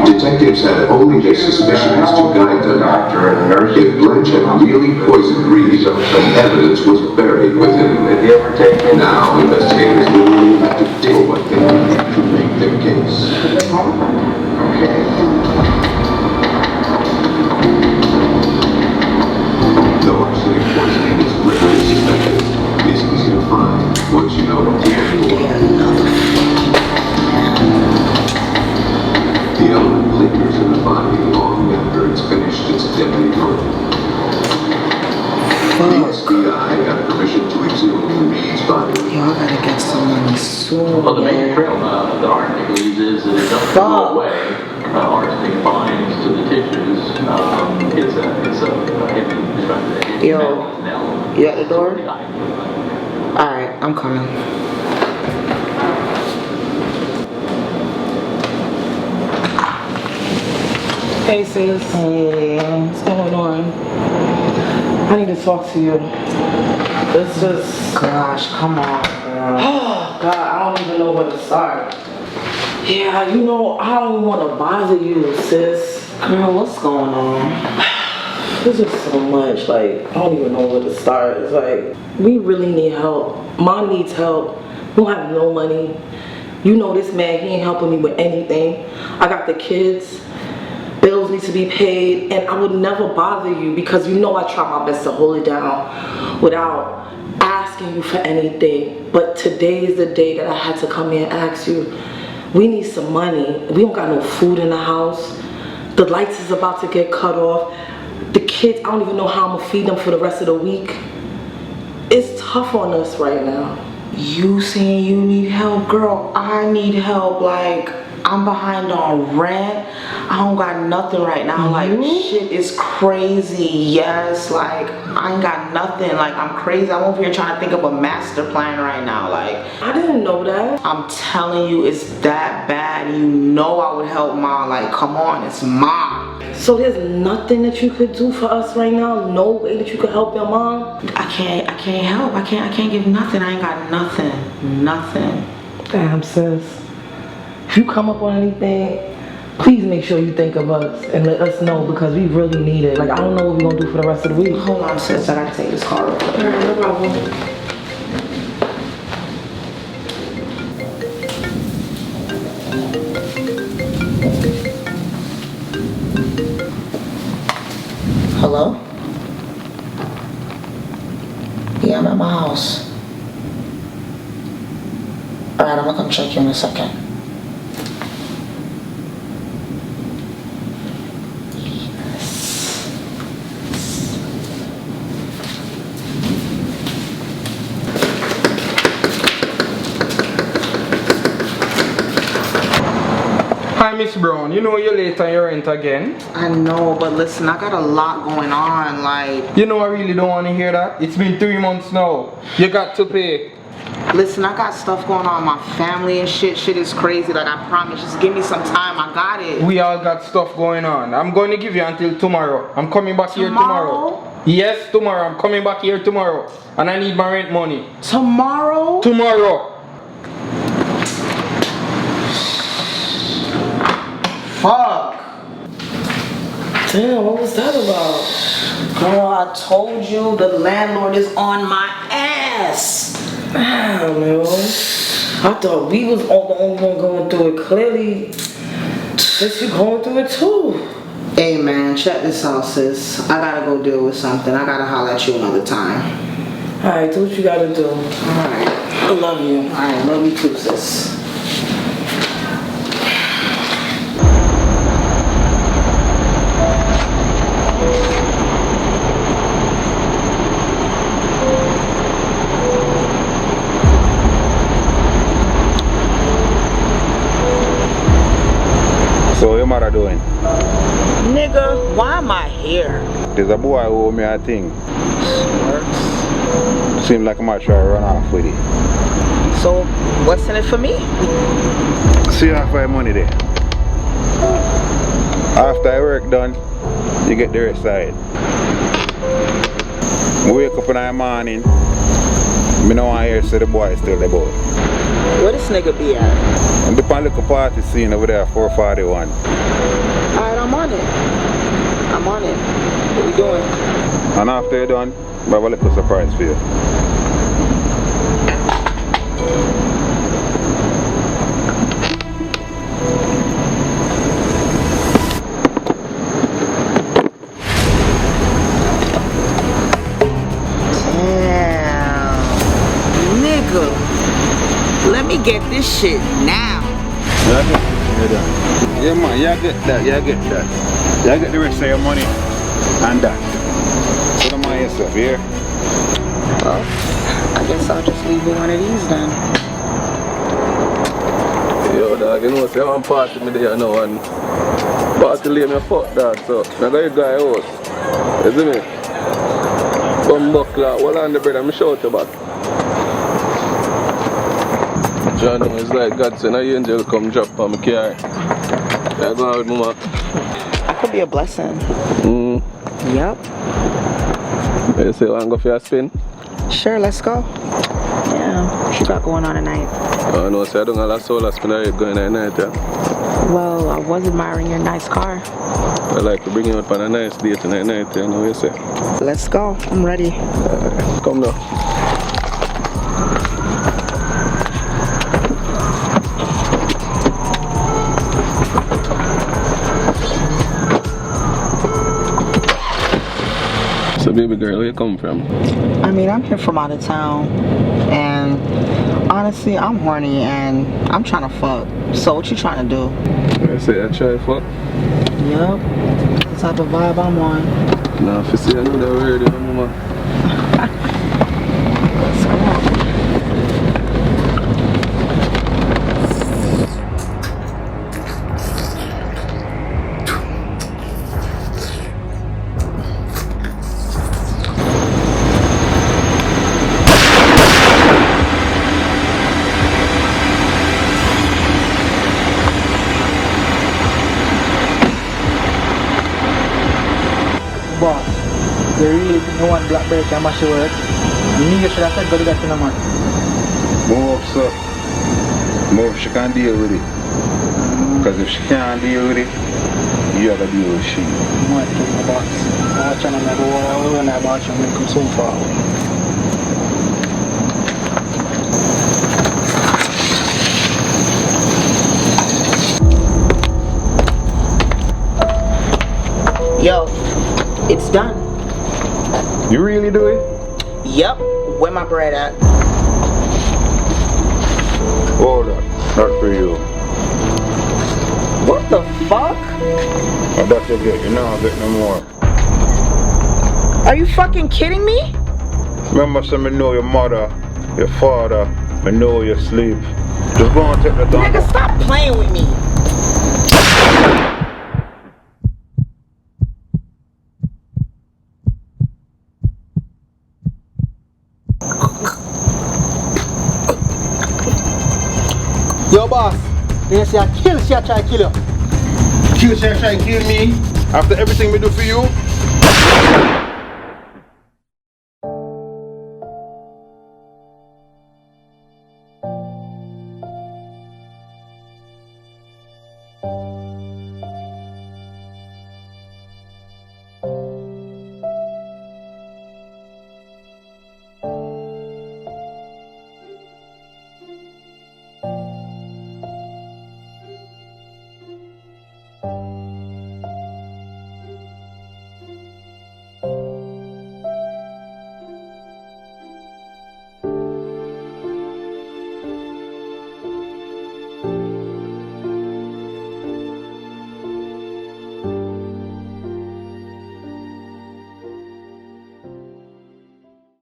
Detectives had only their suspicions to guide them. If Blanche had really poisoned Reed, evidence was buried within. Now investigators will have to do what they need to make their case. Though arsenic poisoning is rarely suspected, it's easy to find once you know what to look for. The element lingers in the body long after it's finished its deadly work. The FBI got permission to exhume Reed's body. Yo, I gotta get someone soon. Well, the major trail the arsenic leaves is that it doesn't go away. Arsenic binds to the tissues. It's a Yo, you at the door? Alright, I'm coming. Hey sis. Hey. What's going on? I need to talk to you. It's just... Gosh, come on, girl. Oh, God, I don't even know where to start. Yeah, you know, I don't want to bother you, sis. Girl, what's going on? There's just so much, like, I don't even know where to start. It's like, we really need help. Mom needs help. We don't have no money. You know this man, he ain't helping me with anything. I got the kids. Bills need to be paid, and I would never bother you because you know I try my best to hold it down without asking you for anything. But today is the day that I had to come here and ask you. We need some money. We don't got no food in the house. The lights is about to get cut off. The kids, I don't even know how I'm gonna feed them for the rest of the week. It's tough on us right now. You saying you need help? Girl, I need help. Like, I'm behind on rent. I don't got nothing right now. Like, shit is crazy. Yes, like, I ain't got nothing. Like, I'm crazy. I'm over here trying to think of a master plan right now. Like, I didn't know that. I'm telling you, it's that bad. You know I would help Mom. Like, come on, it's Mom. So there's nothing that you could do for us right now? No way that you could help your mom? I can't help. I can't give nothing. I ain't got nothing. Nothing. Damn, sis. If you come up on anything, please make sure you think of us and let us know because we really need it. Like, I don't know what we're gonna do for the rest of the week. Hold on, sis. I gotta take this call real quick. Alright, no problem. Hello? Yeah, I'm at my house. Alright, I'm gonna come check you in a second. Hi, Miss Brown. You know you're late on your rent again. I know, but listen, I got a lot going on, like... You know I really don't want to hear that. It's been 3 months now. You got to pay. Listen, I got stuff going on in my family and shit. Shit is crazy, like, I promise. Just give me some time. I got it. We all got stuff going on. I'm going to give you until tomorrow. I'm coming back here tomorrow. Yes, tomorrow. I'm coming back here tomorrow. And I need my rent money. Tomorrow? Tomorrow. Fuck. Damn, what was that about? Girl, I told you the landlord is on my ass. Damn, man. I thought we was all the only one going through it. Clearly, sis, you going through it too. Hey man, check this out, sis. I gotta go deal with something. I gotta holler at you another time. Alright, do what you gotta do. Alright. I love you. Alright, love you too, sis. So what your mother doing? Nigga, why am I here? There's a boy who owe me a thing. Works. Seems like I might try to run off with it. So, what's in it for me? See you for your money there. After I work done, you get the rest of it. Wake up in the morning, I don't want to hear say the boy is still the boy. Where this nigga be at? I'm the pan little party scene over there, 441. Alright, I'm on it. I'm on it. What we doing? And after you're done, I have a little surprise for you. Damn. Nigga. Let me get this shit now. Yeah man, you get that, you get that. You get the rest of your money and that. Put them on yourself, yeah? Well, I guess I'll just leave with one of these then. Yo dog, you know say I'm party me there now and party lay me fuck dog, so I got you guy house. You see me? Come buckler, hold on the bread and me shout you back. John, it's like God send an angel come drop on my car. Yeah, go out with mama. That could be a blessing. Yep. You say you want to go for a spin? Sure, let's go. Yeah, what you got going on tonight? Oh no, say I don't have a solar spin I going at night, yeah. Well, I was admiring your nice car. I like to bring you out on a nice date tonight, you know what you say? Let's go. I'm ready. Come now. So baby girl, where you come from? I mean, I'm here from out of town, and honestly, I'm horny and I'm trying to fuck. So what you trying to do? I say I try fuck. Yup, that's the type of vibe I'm on. Nah, if you see another word, you know, mama. Let's go. Boss, they really no one BlackBerry can mash your work. You should have said go to that in a man. Move sir. Move she can deal with it. Because if she can't deal with it, you have to deal with she. I might take my box. I'm trying to make a whole run about you and make them soon forward. Yo, it's done. You really do it? Yup, where my bread at? Hold on, not for you. What the fuck? And that you get, you now get no more. Are you fucking kidding me? Remember, so me know your mother, your father, I know you sleep. Just go and take the time. Nigga, stop playing with me. Yo boss, they say I kill, she I try to kill you. Kill, she try to kill me after everything we do for you.